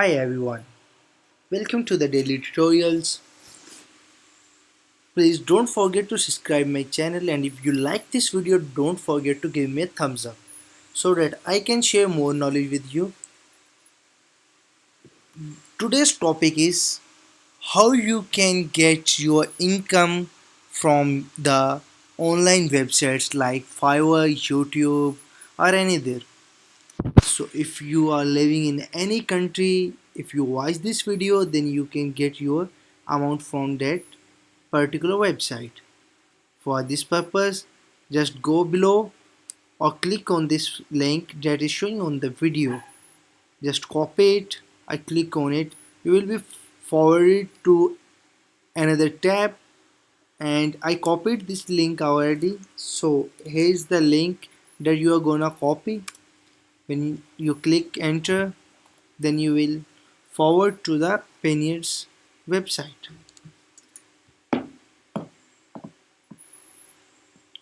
Hi everyone, welcome to the daily tutorials. Please don't forget to subscribe my channel, and if you like this video don't forget to give me a thumbs up so that I can share more knowledge with you. Today's topic is how you can get your income from the online websites like Fiverr, YouTube or anywhere. So if you are living in any country, if you watch this video then you can get your amount from that particular website. For this purpose, just go below or click on this link that is showing on the video. Just copy it, I click on it, you will be forwarded to another tab, and I copied this link already. So here's the link that you are gonna copy. When you click enter, then you will forward to the Payoneer's website.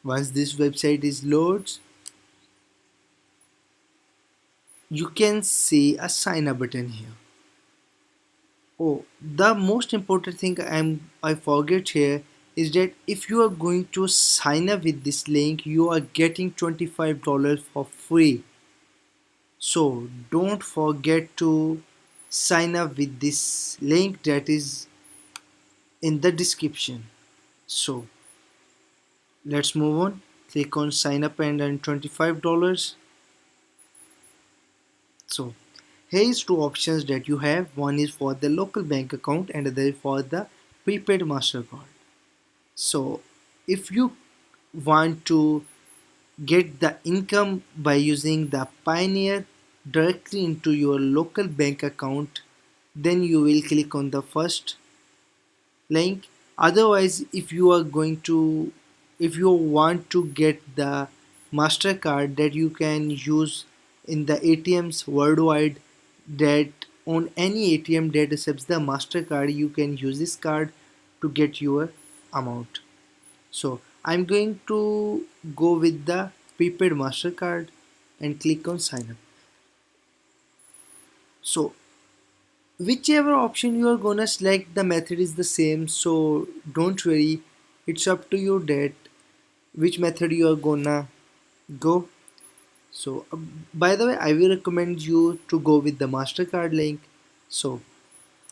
Once this website is loads, you can see a sign up button here. Oh, the most important thing I forget here is that if you are going to sign up with this link, you are getting $25 for free. So don't forget to sign up with this link that is in the description. So let's move on. Click on sign up and earn $25. So here is two options that you have. One is for the local bank account and other is for the prepaid MasterCard. So if you want to get the income by using the Payoneer directly into your local bank account, then you will click on the first link. Otherwise, if you want to get the MasterCard that you can use in the ATMs worldwide, that on any ATM that accepts the MasterCard, you can use this card to get your amount. So I'm going to go with the prepaid MasterCard and click on sign up. So whichever option you are gonna select, the method is the same, so don't worry, it's up to you that which method you are gonna go. So by the way, I will recommend you to go with the MasterCard link. So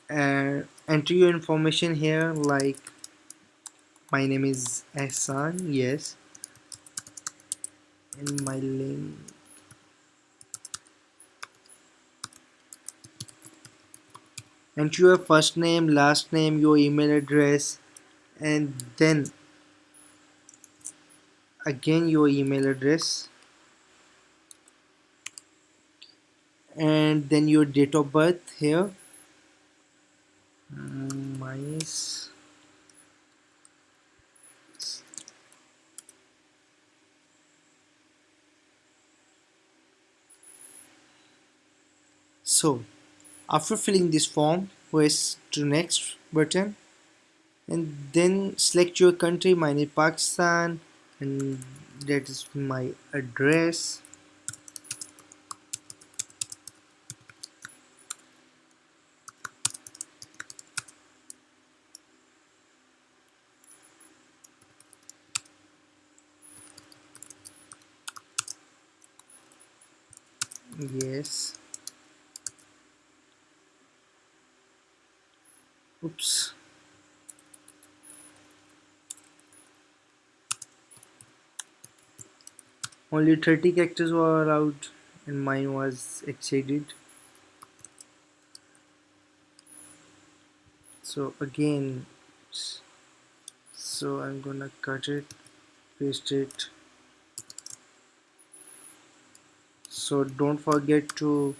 enter your information here, like my name is Ehsan, yes, and my link. Enter your first name, last name, your email address, and then again your email address, and then your date of birth here. Mine is so. After filling this form, press to next button and then select your country. Mine is Pakistan, and that is my address. Yes. Oops. Only 30 characters were allowed and mine was exceeded. So again, so I'm gonna cut it, paste it. So don't forget to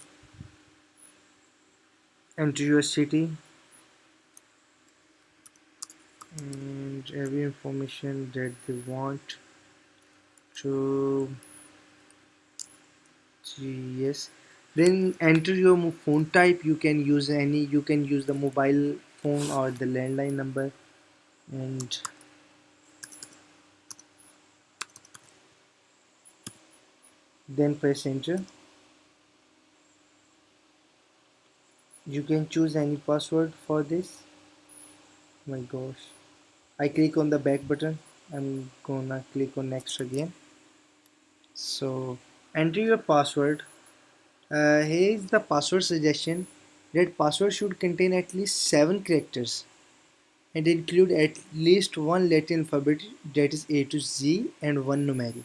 enter your city and every information that they want to. Yes, then enter your phone type. You can use any, you can use the mobile phone or the landline number, and then press enter. You can choose any password for this. My gosh. I click on the back button. I'm gonna click on next again. So enter your password. Here is the password suggestion that password should contain at least 7 characters and include at least one Latin alphabet, that is A to Z, and one numeric.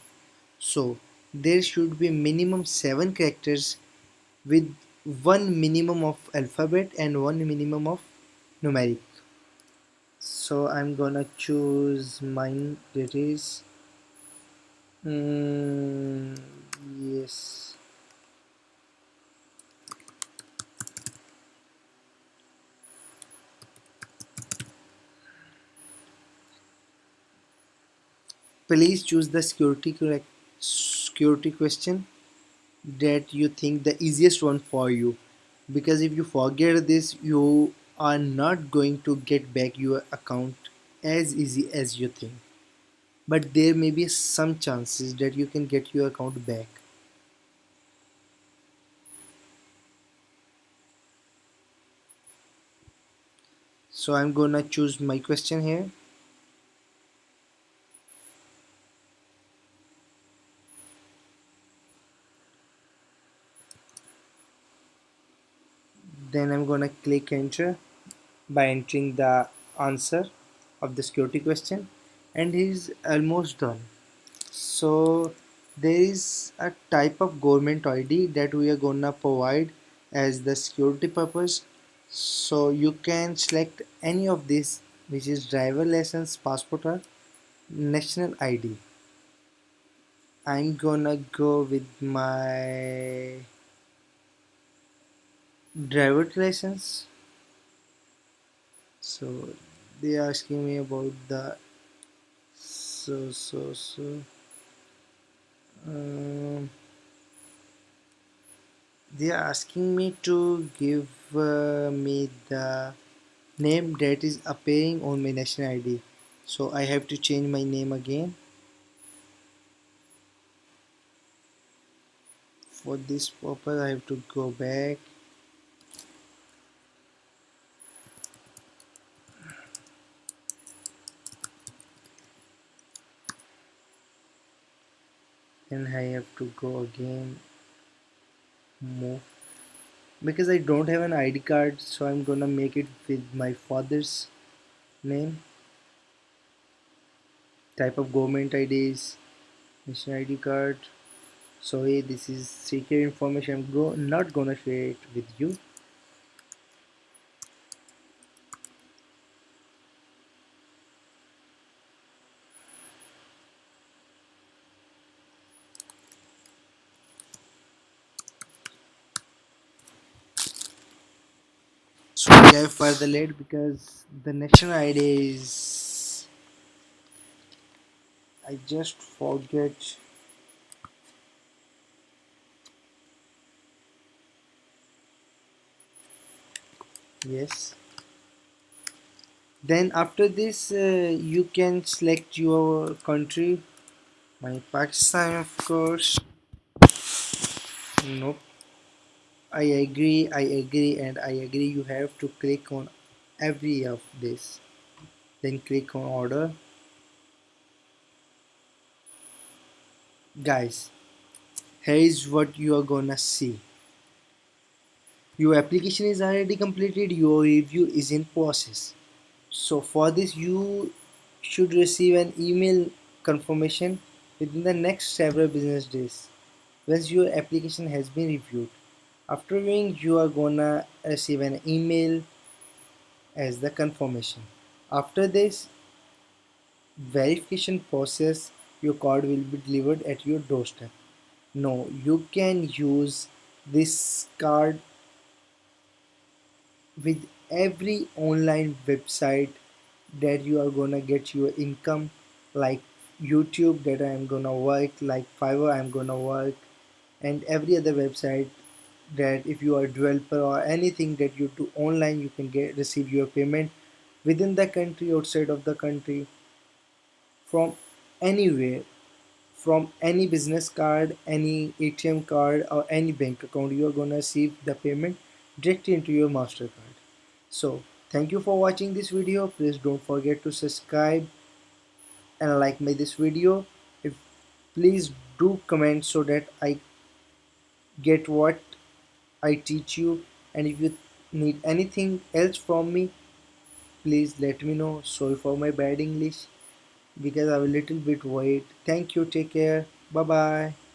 So there should be minimum 7 characters with one minimum of alphabet and one minimum of numeric. So I'm gonna choose mine, that is mm, yes. Please choose the security question that you think the easiest one for you, because if you forget this you are not going to get back your account as easy as you think, but there may be some chances that you can get your account back. So I'm gonna choose my question here. Then I'm gonna click enter by entering the answer of the security question, and he's almost done. So there is a type of government ID that we are gonna provide as the security purpose. So you can select any of these, which is driver license, passport, or national ID. I'm gonna go with my driver license. So they are asking me about the so um, they are asking me to give me the name that is appearing on my national ID. So I have to change my name again. For this purpose I have to go back and I have to go again, move, because I don't have an ID card, so I'm gonna make it with my father's name. Type of government ID is national ID card. Sorry, this is secret information. Not gonna share it with you. So we have further late because the national ID is, I just forget. Yes. Then after this, you can select your country. My Pakistan, of course. Nope. I agree. I agree, and I agree. You have to click on every of this. Then click on order, guys. Here is what you are gonna see. Your application is already completed. Your review is in process. So for this, you should receive an email confirmation within the next several business days once your application has been reviewed. After viewing, you are gonna receive an email as the confirmation. After this verification process, your card will be delivered at your doorstep. No, you can use this card with every online website that you are gonna get your income, like YouTube that I am gonna work, like Fiverr I'm gonna work, and every other website that if you are a developer or anything that you do online, you can get receive your payment within the country, outside of the country, from anywhere, from any business card, any ATM card, or any bank account. You are gonna receive the payment directly into your Mastercard. So thank you for watching this video. Please don't forget to subscribe and like my this video. If please do comment so that I get what I teach you, and if you need anything else from me, please let me know. Sorry for my bad English because I'm a little bit worried. Thank you. Take care. Bye bye.